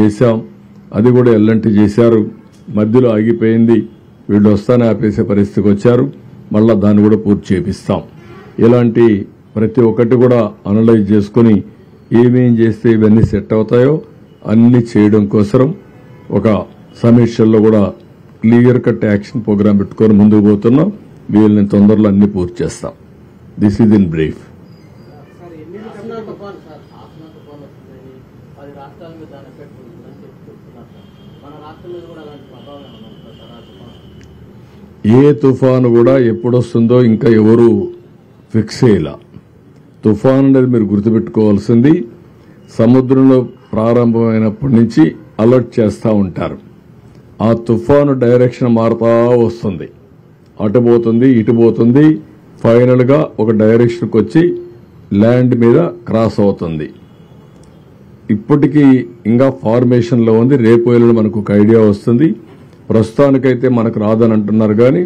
చేశాం. అది కూడా ఎల్లంటి చేశారు. మధ్యలో ఆగిపోయింది. వీళ్ళు వస్తానే ఆపేసే పరిస్థితికి వచ్చారు. మళ్ళా దాన్ని కూడా పూర్తి చేపిస్తాం. ఇలాంటి ప్రతి ఒక్కటి కూడా అనలైజ్ చేసుకుని ఏమేం చేస్తే ఇవన్నీ సెట్ అవుతాయో అన్ని చేయడం కోసం ఒక సమీక్షల్లో కూడా క్లియర్ కట్ యాక్షన్ ప్రోగ్రామ్ పెట్టుకొని ముందుకు పోతున్నాం. వీళ్ళని తొందరలో అన్ని పూర్తి చేస్తాం. This is in brief. ఏ తుఫాను కూడా ఎప్పుడొస్తుందో ఇంకా ఎవరు ఫిక్స్ చేయాల. తుఫాను అనేది మీరు గుర్తుపెట్టుకోవాల్సింది సముద్రంలో ప్రారంభమైనప్పటి నుంచి అలర్ట్ చేస్తూ ఉంటారు. ఆ తుఫాను డైరెక్షన్ మారుతా వస్తుంది. అటు పోతుంది, ఇటు పోతుంది. ఫైనల్ గా ఒక డైరెక్షన్కి వచ్చి ల్యాండ్ మీద క్రాస్ అవుతుంది. ఇప్పటికీ ఇంకా ఫార్మేషన్ లో ఉంది. రేపు ఎల్లుండి మనకు ఒక ఐడియా వస్తుంది. ప్రస్తుతానికైతే మనకు రాదని అంటున్నారు, కానీ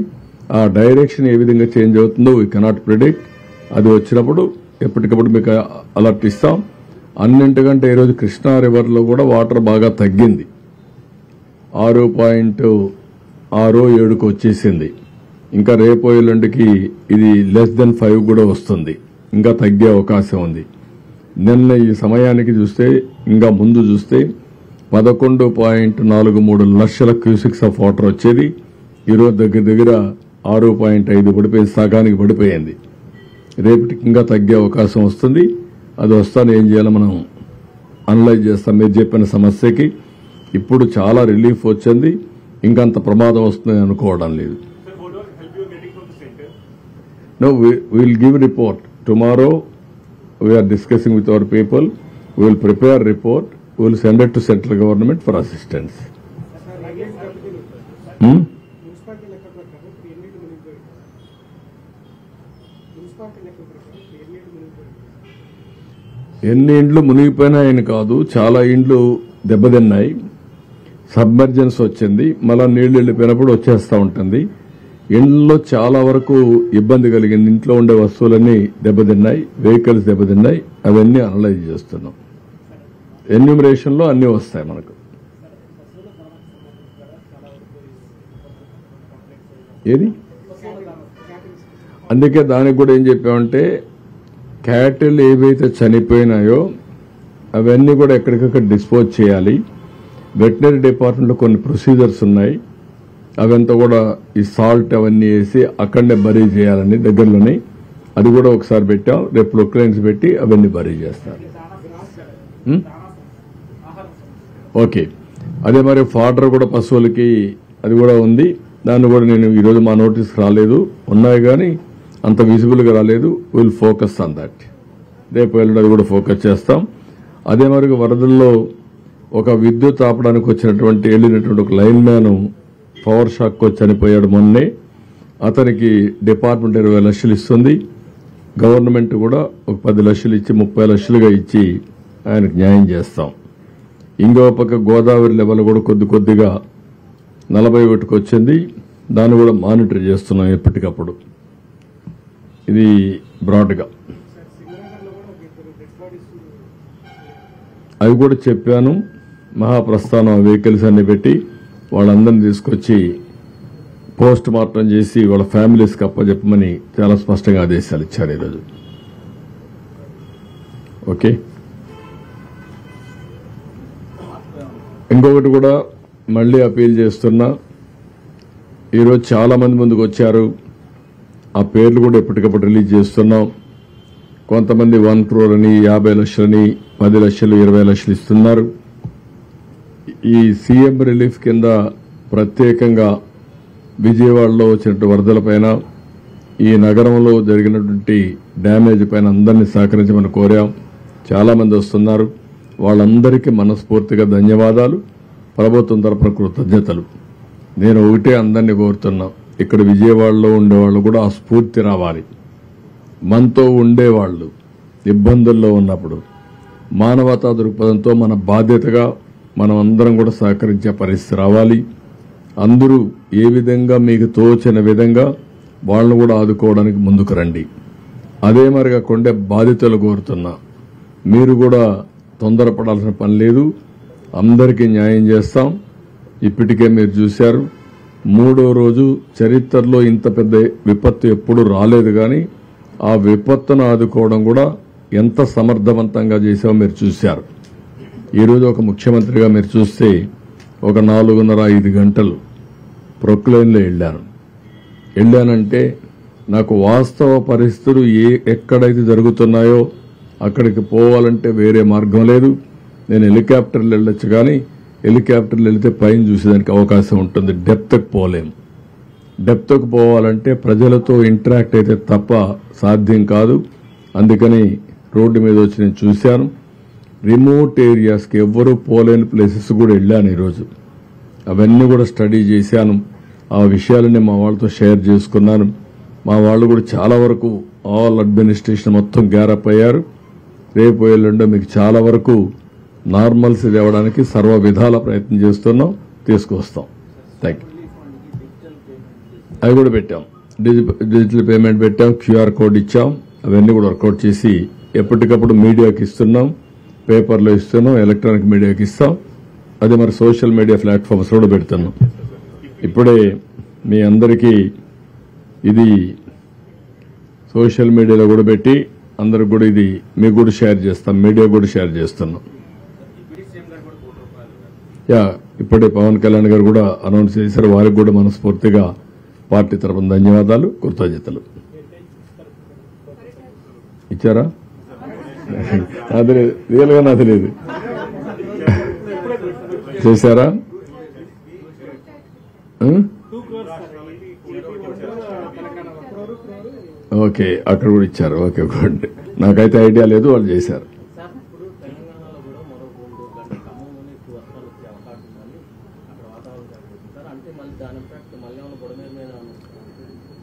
ఆ డైరెక్షన్ ఏ విధంగా చేంజ్ అవుతుందో వీ కెనాట్ ప్రిడిక్ట్. అది వచ్చినప్పుడు ఎప్పటికప్పుడు మీకు అలర్ట్ ఇస్తాం. అన్నింటికంటే ఈరోజు కృష్ణా రివర్ లో కూడా వాటర్ బాగా తగ్గింది. 6.67కు వచ్చేసింది. ఇంకా రేపు ఎల్లుండికి ఇది <5 కూడా వస్తుంది. ఇంకా తగ్గే అవకాశం ఉంది. నిన్న ఈ సమయానికి చూస్తే, ఇంకా ముందు చూస్తే 11.43 లక్షల క్యూసిక్స్ ఆఫ్ వాటర్ వచ్చేది. ఈరోజు దగ్గర 6.5 పడిపోయింది. సగానికి పడిపోయింది. రేపటికి ఇంకా తగ్గే అవకాశం వస్తుంది. అది వస్తాను ఏం చేయాలో మనం అనలైజ్ చేస్తాం. మీరు చెప్పిన సమస్యకి ఇప్పుడు చాలా రిలీఫ్ వచ్చింది. ఇంకంత ప్రమాదం వస్తుందని అనుకోవడం లేదు. No, we will give a report. Tomorrow we are discussing with our people. We will prepare a report. We will send it to central government for assistance. ఎన్ని ఇండ్లు మునిగిపోయినాయని కాదు, చాలా ఇండ్లు దెబ్బతిన్నాయి. సబ్మర్జెన్స్ వచ్చింది. మళ్ళా నీళ్లు వెళ్ళిపోయినప్పుడు వచ్చేస్తూ ఉంటుంది. ఇండ్లలో చాలా వరకు ఇబ్బంది కలిగింది. ఇంట్లో ఉండే వస్తువులన్నీ దెబ్బతిన్నాయి, వెహికల్స్ దెబ్బతిన్నాయి. అవన్నీ అనలైజ్ చేస్తున్నాం. ఎన్యూమరేషన్ లో అన్ని వస్తాయి మనకు. ఏది అందుకే దానికి కూడా ఏం చెప్పామంటే, క్యాటిల్ ఏవైతే చనిపోయినాయో అవన్నీ కూడా ఎక్కడికక్కడ డిస్పోజ్ చేయాలి. వెటనరీ డిపార్ట్మెంట్లో కొన్ని ప్రొసీజర్స్ ఉన్నాయి. అవంతా కూడా ఈ సాల్ట్ అవన్నీ వేసి అక్కడనే బరీ చేయాలని దగ్గరలోనే. అది కూడా ఒకసారి పెట్టాం. రేపు ప్రొక్లైన్స్ పెట్టి అవన్నీ బరీ చేస్తారు. ఓకే. అదే మరి ఫాడర్ కూడా పశువులకి అది కూడా ఉంది. దాన్ని కూడా నేను ఈరోజు మా నోటీస్ రాలేదు, ఉన్నాయి కానీ అంత విజిబుల్ గా రాలేదు. Will focus on that. రేపు ఎల్లుండి అది కూడా ఫోకస్ చేస్తాం. అదే మరి వరదల్లో ఒక విద్యుత్ ఆపడానికి వచ్చినటువంటి వెళ్ళినటువంటి ఒక లైన్ మ్యాన్ పవర్ షాక్ వచ్చి చనిపోయాడు మొన్నే. అతనికి డిపార్ట్మెంట్ 20 లక్షలు ఇస్తుంది. గవర్నమెంట్ కూడా ఒక 10 లక్షలు ఇచ్చి 30 లక్షలుగా ఇచ్చి ఆయనకు న్యాయం చేస్తాం. ఇంకో పక్క గోదావరి లెవెల్ కూడా కొద్దిగా 41కు వచ్చింది. దాన్ని కూడా మానిటర్ చేస్తున్నాం ఎప్పటికప్పుడు. ఇది బ్రాడ్గా అవి కూడా చెప్పాను. మహాప్రస్థానం వెహికల్స్ అన్ని పెట్టి వాళ్ళందరినీ తీసుకొచ్చి పోస్ట్ మార్టం చేసి వాళ్ళ ఫ్యామిలీస్కి అప్పచెప్పమని చాలా స్పష్టంగా ఆదేశాలు ఇచ్చారు ఈరోజు. ఓకే. ఇంకొకటి కూడా మళ్లీ అపీల్ చేస్తున్నా. ఈరోజు చాలా మంది ముందుకు వచ్చారు. ఆ పేర్లు కూడా ఎప్పటికప్పుడు రిలీజ్ చేస్తున్నాం. కొంతమంది 1 crore అని, 50 లక్షలని, 10 లక్షలు, 20 లక్షలు ఇస్తున్నారు. ఈ సీఎం రిలీఫ్ కింద ప్రత్యేకంగా విజయవాడలో వచ్చినట్టు వరదలపైన, ఈ నగరంలో జరిగినటువంటి డ్యామేజ్ పైన అందరినీ సహకరించమని కోరాం. చాలా మంది వస్తున్నారు. వాళ్ళందరికీ మనస్ఫూర్తిగా ధన్యవాదాలు. ప్రభుత్వం తరపున కృతజ్ఞతలు. నేను ఒకటే అందరినీ కోరుతున్నా, ఇక్కడ విజయవాడలో ఉండేవాళ్ళు కూడా ఆ స్ఫూర్తి రావాలి. మనతో ఉండేవాళ్లు ఇబ్బందుల్లో ఉన్నప్పుడు మానవతా దృక్పథంతో మన బాధ్యతగా మనం అందరం కూడా సహకరించే పరిస్థితి రావాలి. అందరూ ఏ విధంగా మీకు తోచిన విధంగా వాళ్ళను కూడా ఆదుకోవడానికి ముందుకు రండి. అదే మరిగా కొండే బాధితులు కోరుతున్నా, మీరు కూడా తొందరపడాల్సిన పని లేదు. అందరికీ న్యాయం చేస్తాం. ఇప్పటికే మీరు చూశారు, 3వ రోజు చరిత్రలో ఇంత పెద్ద విపత్తు ఎప్పుడు రాలేదు. కానీ ఆ విపత్తును ఆదుకోవడం కూడా ఎంత సమర్థవంతంగా చేసామో మీరు చూశారు. ఈరోజు ఒక ముఖ్యమంత్రిగా మీరు చూస్తే ఒక 4:30-5 గంటలు ప్రొక్లైన్లో వెళ్ళానంటే నాకు వాస్తవ పరిస్థితులు ఎక్కడైతే జరుగుతున్నాయో అక్కడికి పోవాలంటే వేరే మార్గం లేదు. నేను హెలికాప్టర్లు వెళ్ళొచ్చు, కానీ హెలికాప్టర్లు వెళితే పైన చూసేదానికి అవకాశం ఉంటుంది. డెప్త్కి పోలేం. డెప్త్కి పోవాలంటే ప్రజలతో ఇంటరాక్ట్ అయితే తప్ప సాధ్యం కాదు. అందుకని రోడ్డు మీద వచ్చి నేను చూశాను. రిమోట్ ఏరియాస్కి ఎవ్వరూ పోలేని ప్లేసెస్ కూడా వెళ్ళాను ఈరోజు. అవన్నీ కూడా స్టడీ చేశాను. ఆ విషయాలన్నీ మా వాళ్ళతో షేర్ చేసుకున్నాను. మా వాళ్ళు కూడా చాలా వరకు ఆల్ అడ్మినిస్ట్రేషన్ మొత్తం గ్యారప్ అయ్యారు. రేపు ఎల్లుండో మీకు చాలా వరకు నార్మల్సీ తేవడానికి సర్వ విధాల ప్రయత్నం చేస్తున్నాం, తీసుకొస్తాం. Thank you. అవి కూడా పెట్టాం, డిజిటల్ పేమెంట్ పెట్టాం, క్యూఆర్ కోడ్ ఇచ్చాం. అవన్నీ కూడా వర్కౌట్ చేసి ఎప్పటికప్పుడు మీడియాకి ఇస్తున్నాం, పేపర్లో ఇస్తున్నాం, ఎలక్ట్రానిక్ మీడియాకి ఇస్తాం. అది మరి సోషల్ మీడియా ప్లాట్ఫామ్స్ కూడా పెడుతున్నాం. ఇప్పుడే మీ అందరికీ ఇది సోషల్ మీడియాలో కూడా పెట్టి అందరికి కూడా ఇది మీకు కూడా షేర్ చేస్తాం, మీడియా కూడా షేర్ చేస్తున్నాం. ఇప్పుడే పవన్ కళ్యాణ్ గారు కూడా అనౌన్స్ చేశారు. వారికి కూడా మనస్ఫూర్తిగా పార్టీ తరఫున ధన్యవాదాలు, కృతజ్ఞతలు. ఇచ్చారా? అది రియల్ గా నాకు తెలియదు. చేశారా? ఓకే, అక్కడ కూడా ఇచ్చారు. Okay, good. నాకైతే ఐడియా లేదు, వాళ్ళు చేశారు.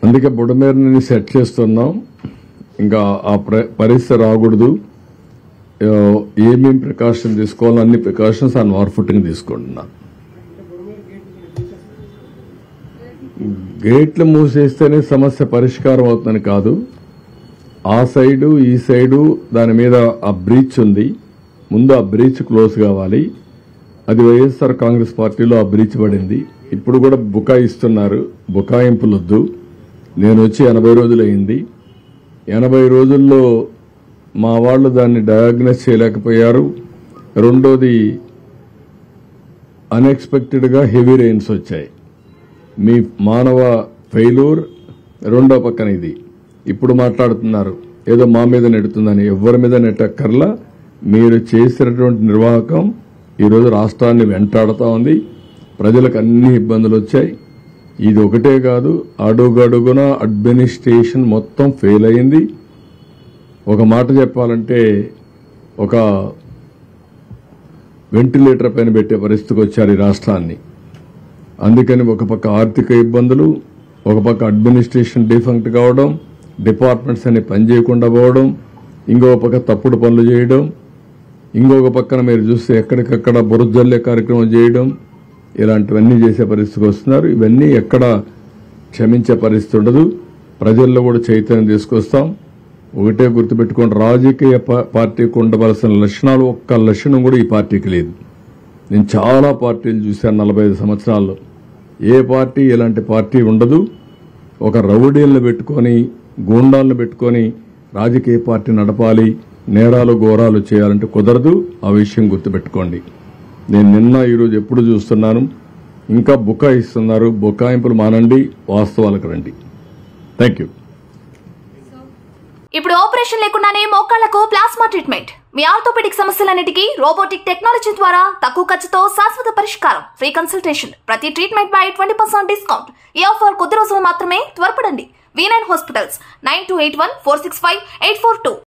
అందుకే బుడమేరుని సెట్ చేస్తున్నాం. ఇంకా ఆ పరిస్థితి రాకూడదు. ఏమేమి ప్రికాషన్ తీసుకోవాలో అన్ని ప్రికాషన్స్ ఆన్ వార్ ఫుటింగ్ తీసుకుంటున్నా. గేట్లు మూసేస్తేనే సమస్య పరిష్కారం అవుతుందని కాదు. ఆ సైడు ఈ సైడు దాని మీద ఆ బ్రీచ్ ఉంది. ముందు ఆ బ్రీచ్ క్లోజ్ కావాలి. అది వైఎస్ఆర్ కాంగ్రెస్ పార్టీలో ఆ బ్రీచ్ పడింది. ఇప్పుడు కూడా బుకాయిస్తున్నారు. బుకాయింపులొద్దు. నేను వచ్చి 80 రోజులైంది. 80 రోజుల్లో మా వాళ్ళు దాన్ని డయాగ్నోస్ చేయలేకపోయారు. రెండోది, అన్ఎక్స్పెక్టెడ్ గా హెవీ రెయిన్స్ వచ్చాయి. మీ మానవ ఫెయిల్యూర్. రెండో పక్కన ఇది ఇప్పుడు మాట్లాడుతున్నారు ఏదో మా మీద నెడుతుందని. ఎవరి మీద నెట్టక్కర్లా. మీరు చేసినటువంటి నిర్వాహకం ఈరోజు రాష్ట్రాన్ని వెంటాడుతూ ఉంది. ప్రజలకు అన్ని ఇబ్బందులు వచ్చాయి. ఇది ఒకటే కాదు, అడుగడుగున అడ్మినిస్ట్రేషన్ మొత్తం ఫెయిల్ అయింది. ఒక మాట చెప్పాలంటే ఒక వెంటిలేటర్ పైన పెట్టే పరిస్థితికి వచ్చారు ఈ రాష్ట్రాన్ని. అందుకని ఒక పక్క ఆర్థిక ఇబ్బందులు, ఒక పక్క అడ్మినిస్ట్రేషన్ డిఫంక్ట్ కావడం, డిపార్ట్మెంట్స్ అన్ని పనిచేయకుండా పోవడం, ఇంకొక పక్క తప్పుడు పనులు చేయడం, ఇంకొక పక్కన మీరు చూస్తే ఎక్కడికక్కడ బురజల్లే కార్యక్రమం చేయడం, ఇలాంటివన్నీ చేసే పరిస్థితికి వస్తున్నారు. ఇవన్నీ ఎక్కడ క్షమించే పరిస్థితి ఉండదు. ప్రజల్లో కూడా చైతన్యం తీసుకొస్తాం. ఒకటే గుర్తుపెట్టుకోండి, రాజకీయ పార్టీకి ఉండవలసిన లక్షణాలు ఒక్క లక్షణం కూడా ఈ పార్టీకి లేదు. నేను చాలా పార్టీలు చూశాను 45 సంవత్సరాల్లో. ఏ పార్టీ ఇలాంటి పార్టీ ఉండదు. ఒక రౌడీలను పెట్టుకొని, గూండాలను పెట్టుకొని రాజకీయ పార్టీ నడపాలి, నేరాలు ఘోరాలు చేయాలంటే కుదరదు. ఆ విషయం గుర్తుపెట్టుకోండి. నేను నిన్న ఈరోజు ఎప్పుడు చూస్తున్నాను, ఇంకా బుకాయిస్తున్నారు. బుకాయింపులు మానండి, వాస్తవాలకు రండి. Thank you. ఇప్పుడు ఆపరేషన్ లేకుండానే మోకాళ్లకు ప్లాస్మా ట్రీట్మెంట్. మీ ఆర్థోపెడిక్ సమస్యలన్నిటికీ రోబోటిక్ టెక్నాలజీ ద్వారా తక్కువ ఖర్చుతో శాశ్వత పరిష్కారం. Free consultation. ప్రతి ట్రీట్మెంట్ పై 20% డిస్కౌంట్. ఈ ఆఫర్ కొద్ది రోజులు మాత్రమే. త్వరపడండి. V9 hospitals 9281465842.